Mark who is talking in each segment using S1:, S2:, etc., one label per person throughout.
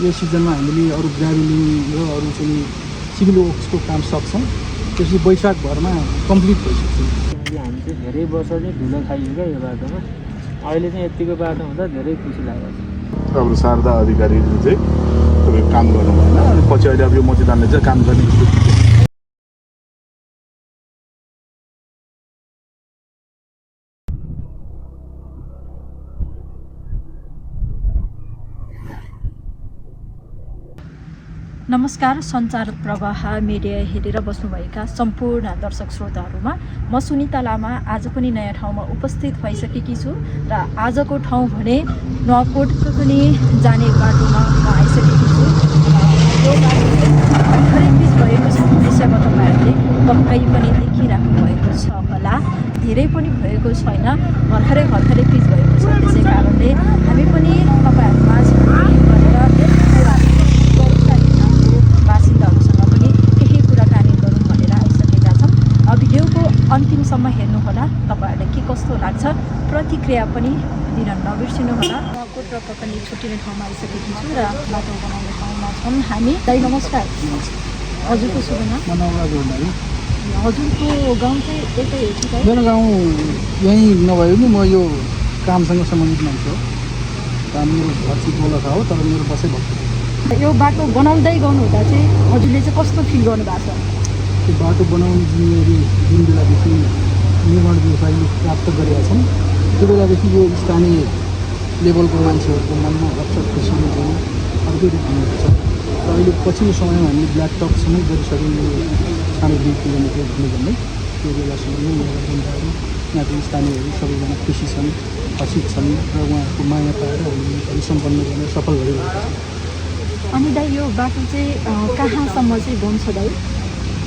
S1: यो सिजनमा हामीले अरू ग्राभलिङ र अरू चाहिँ सिभिल वर्क्सको काम सक्छौँ। त्यसपछि वैशाखभरमा कम्प्लिट भइसक्छ।
S2: हामी चाहिँ धेरै वर्ष चाहिँ धुलो खाइयो क्या यो बाटोमा। अहिले चाहिँ यतिको बाटो हुँदा धेरै खुसी लागेको छ।
S3: अब शारदा अधिकारीले चाहिँ तपाईँ काम गर्नु भएन, अनि पछि अहिले अब यो मतिदानले चाहिँ काम गर्ने।
S4: नमस्कार, सञ्चार प्रवाह मिडिया हेरेर बस्नुभएका सम्पूर्ण दर्शक श्रोताहरूमा म सुनिता लामा आज पनि नयाँ ठाउँमा उपस्थित भइसकेकी छु र आजको ठाउँ भने नुवाकोटको पनि जाने बाटोमा म आइसकेकी छु। यो बाटो भर्खरै बिच भएको छ। विषयमा तपाईँहरूले पक्कै पनि देखिराख्नु भएको छ होला। धेरै पनि भएको छैन, भर्खरै बिच भएको छ। त्यसै कारणले हामी पनि तपाईँहरूमा भिडियोको अन्तिमसम्म हेर्नुहोला। तपाईँहरूलाई के कस्तो लाग्छ प्रतिक्रिया पनि दिन नबिर्सिनुहोला। नुवाकोट र ककनी छुट्टिने ठाउँमा आइसकेकी छु र बाटो बनाउने ठाउँमा छौँ हामी। दाइ नमस्कार। हजुरको शुभ नाम? हजुरको गाउँ चाहिँ यतै हो कि?
S1: मेरो गाउँ यहीँ नभए पनि म यो कामसँग सम्बन्धित मान्छे हो। काम मेरो घर चाहिँ गोलखा हो, तर मेरो बसै भएको।
S4: यो बाटो बनाउँदै गर्नुहुँदा चाहिँ हजुरले चाहिँ कस्तो फिल गर्नुभएको छ?
S1: त्यो बाटो बनाउने जिम्मेवारी जुन बेलादेखि निर्माण व्यवसायले प्राप्त गरेका छन् त्यो बेलादेखि यो स्थानीय लेभलको मान्छेहरूको मनमा अक्षर खुसीले चाहिँ अर्कै रूप दिएको छ। र अहिले पछिल्लो समयमा हामीले ब्ल्याक टप समेत गरिसक्यौँ। यो साढे 2 किलोमिटर भन्दै त्यो बेलासम्म नै यहाँका जनताहरू, यहाँको स्थानीयहरू सबैजना खुसी छन्, हर्षित छन् र उहाँहरूको माया पाएर हामी सम्पन्न गर्न सफल भइरहेको छ।
S4: अनि दाइ यो बाटो चाहिँ कहाँसम्म चाहिँ बन्छ दाइ?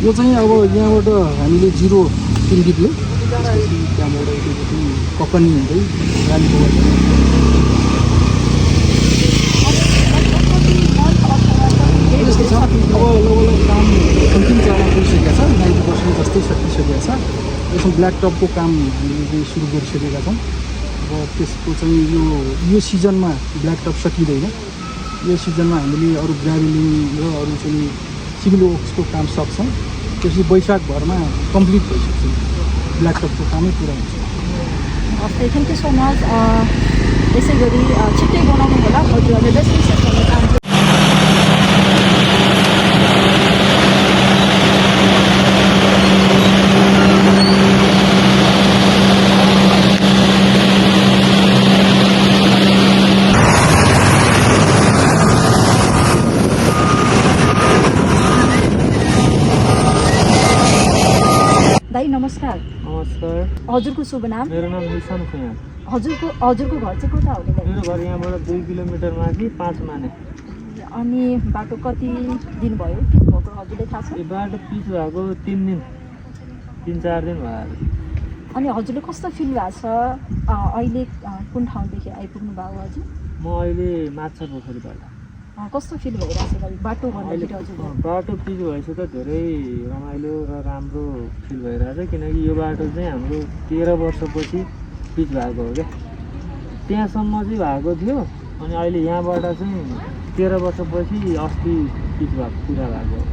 S1: यो चाहिँ अब यहाँबाट हामीले 03 डिप्लो, त्यसपछि त्यहाँबाट एकैचोटि ककनी हुँदै रानीको अब लगभग काम अन्तिम चरणमा पुगिसकेको छ। 90% जस्तै सकिसकेको छ। यसमा ब्ल्याक टपको काम हामीले चाहिँ सुरु गरिसकेका छौँ। अब त्यसको चाहिँ यो सिजनमा ब्ल्याक टप सकिँदैन। यो सिजनमा हामीले अरू ग्राभलिङ र अरू चाहिँ सिभिल वर्क्सको काम सक्छौँ। त्यसपछि वैशाखभरमा कम्प्लिट भइसक्छ। ब्ल्याक टपको कामै पुरा हुन्छ।
S4: हस्, थ्याङ्क यू सो मच। यसै गरी छिट्टै बनाउनु होला। हजुरहरूले बेस्ट विशेष गर्न चाहन्छु। नमस्कार।
S2: नमस्कार।
S4: हजुरको शुभ नाम?
S2: मेरो नाम निशान खुयाल।
S4: हजुरको घर चाहिँ कता हो?
S2: मेरो घर यहाँबाट 2 किलोमिटर माथि 5 माने।
S4: अनि बाटो कति दिन भयो पिच भएको हजुरलाई थाहा छ?
S2: यो बाटो पिच भएको 3-4 दिन भयो।
S4: अनि हजुरले कस्तो फिल भएको छ? अहिले कुन ठाउँदेखि आइपुग्नु भयो हजुर?
S2: म अहिले माछा पोखरीबाट।
S4: कस्तो फिल भइरहेको छ बाटो भन्दाखेरि हजुरलाई?
S2: बाटो पिच भएछ त धेरै रमाइलो र राम्रो फिल भइरहेछ, किनकि यो बाटो चाहिँ हाम्रो 13 वर्षपछि पिच भएको हो क्या। त्यहाँसम्म चाहिँ भएको थियो, अनि अहिले यहाँबाट चाहिँ 13 वर्षपछि अस्ति पिच भएको पुरा भएको हो।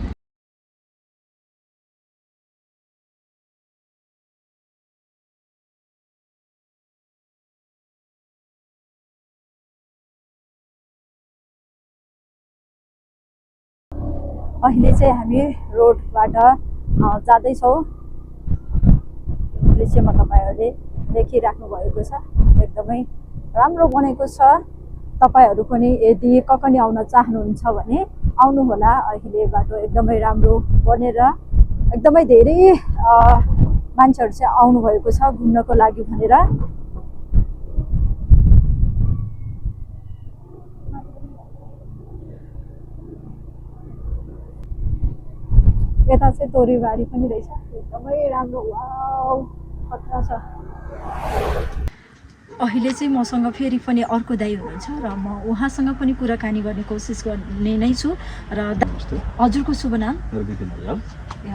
S4: अहिले चाहिँ हामी रोडबाट जाँदैछौँ। दृश्यमा तपाईँहरूले देखिराख्नु भएको छ, एकदमै राम्रो बनेको छ। तपाईँहरू पनि यदि ककनी आउन चाहनुहुन्छ भने आउनुहोला। अहिले बाटो एकदमै राम्रो बनेर एकदमै धेरै मान्छेहरू चाहिँ आउनुभएको छ घुम्नको लागि भनेर। यता चाहिँ तोरीबारी पनि रहेछ, एकदमै राम्रो। वाउ, खतरा छ। अहिले चाहिँ मसँग फेरि पनि अर्को दाइ हुनुहुन्छ र म उहाँसँग पनि कुराकानी गर्ने कोसिस गर्ने नै छु। र हजुरको शुभ नाम?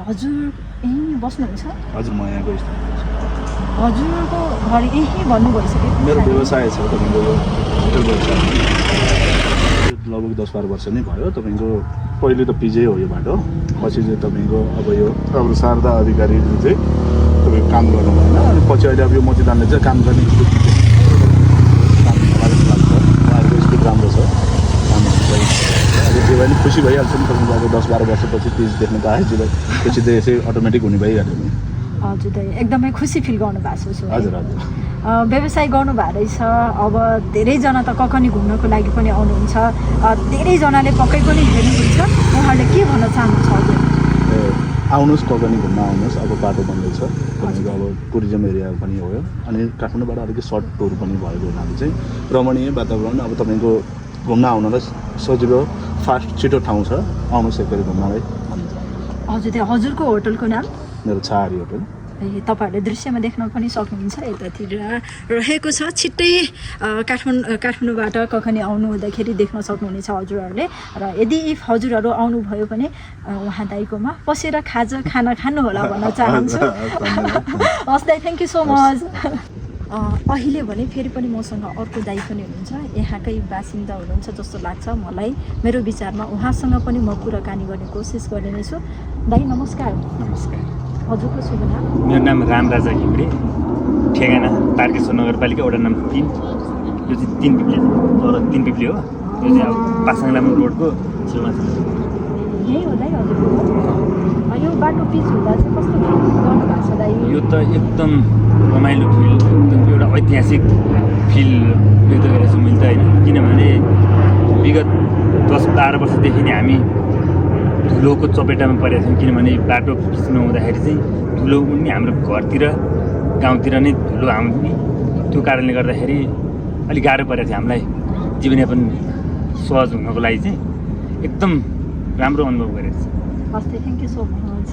S4: हजुर यहीँ बस्नुहुन्छ?
S3: हजुर, म यहाँको स्थानीय छु।
S4: हजुरको घर यहीँ भन्नु भइसक्यो?
S3: मेरो व्यवसाय छ, तपाईँको यो होटल व्यवसाय। लगभग 10-12 वर्ष नै भयो। तपाईँको पहिले त पिजे हो यो बाटो, पछि चाहिँ तपाईँको अब यो अब शारदा अधिकारीले चाहिँ तपाईँको काम गर्नु भएन, अनि पछि अहिले अब यो मजिदानले चाहिँ काम गर्ने स्थिति काम उहाँहरूको स्थिति राम्रो छ, काम अब त्यो भए नि खुसी भइहाल्छ नि। तपाईँको अब 10-12 वर्षपछि पिच देख्न पाएपछि पछि चाहिँ यसै अटोमेटिक हुने भइहाल्यो नि।
S4: हजुर दाइ एकदमै खुसी फिल गर्नु भएको छ।
S3: हजुर हजुर।
S4: व्यवसाय गर्नुभएको रहेछ, अब धेरैजना त ककनी घुम्नको लागि पनि आउनुहुन्छ, धेरैजनाले पक्कै पनि हेर्नुहुन्छ, उहाँहरूले के भन्न चाहनुहुन्छ? हजुर
S3: आउनुहोस्, ककनी घुम्न आउनुहोस्, अब बाटो बन्दैछ, तपाईँको अब टुरिज्म एरिया पनि हो अनि काठमाडौँबाट अलिकति सर्ट टुर पनि भएको हुनाले चाहिँ रमणीय वातावरण, अब तपाईँको घुम्न आउनलाई सजिलो फास्ट छिटो ठाउँ छ, आउनुहोस् एकचोटि घुम्नलाई।
S4: हजुर त्यहाँ हजुरको होटलको नाम?
S3: मेरो छहारी होटल।
S4: तपाईँहरूले दृश्यमा देख्न पनि सक्नुहुन्छ, यतातिर रहेको छ। छिट्टै काठमाडौँबाट कखनी आउनु हुँदाखेरि देख्न सक्नुहुनेछ हजुरहरूले। र यदि इफ हजुरहरू आउनुभयो भने उहाँ दाइकोमा पसेर खाना खानु होला भन्न चाहन्छु। हस् दाइ, थ्याङ्क यू सो मच। अहिले भने फेरि पनि मसँग अर्को दाइ पनि हुनुहुन्छ, यहाँकै बासिन्दा हुनुहुन्छ जस्तो लाग्छ मलाई। मेरो विचारमा उहाँसँग पनि म कुराकानी गर्ने कोसिस गर्ने नै छु। दाइ नमस्कार।
S5: नमस्कार।
S4: हजुरको शुभ नाम?
S5: मेरो नाम रामराजा घिम्रे, ठेगाना तारकेश्वर नगरपालिका वडा नम्बर 3। यो चाहिँ 3 पिप्ले तर 3 पिप्ले हो। यो चाहिँ अब पासाङ लामो रोडको छेउमा छ।
S4: यही हो दाइ हजुरको? यो बाटो पिच हुँदा चाहिँ कस्तो फिल गर्नु भएको छ दाइ?
S5: यो त एकदम रमाइलो फिल, एकदम एउटा ऐतिहासिक फिल व्यक्त गरेको छु मैले त होइन। किनभने विगत 10-12 वर्षदेखि नै हामी धुलोको चपेटामा परेका छौँ। किनभने बाटो खिच्नु हुँदाखेरि चाहिँ धुलो पनि हाम्रो घरतिर गाउँतिर नै धुलो आउने, त्यो कारणले गर्दाखेरि अलिक गाह्रो परेको थियो हामीलाई जीवनयापन सहज हुनको लागि। चाहिँ एकदम राम्रो अनुभव गरेको छ।
S4: हस्, थ्याङ्क यू सो मच।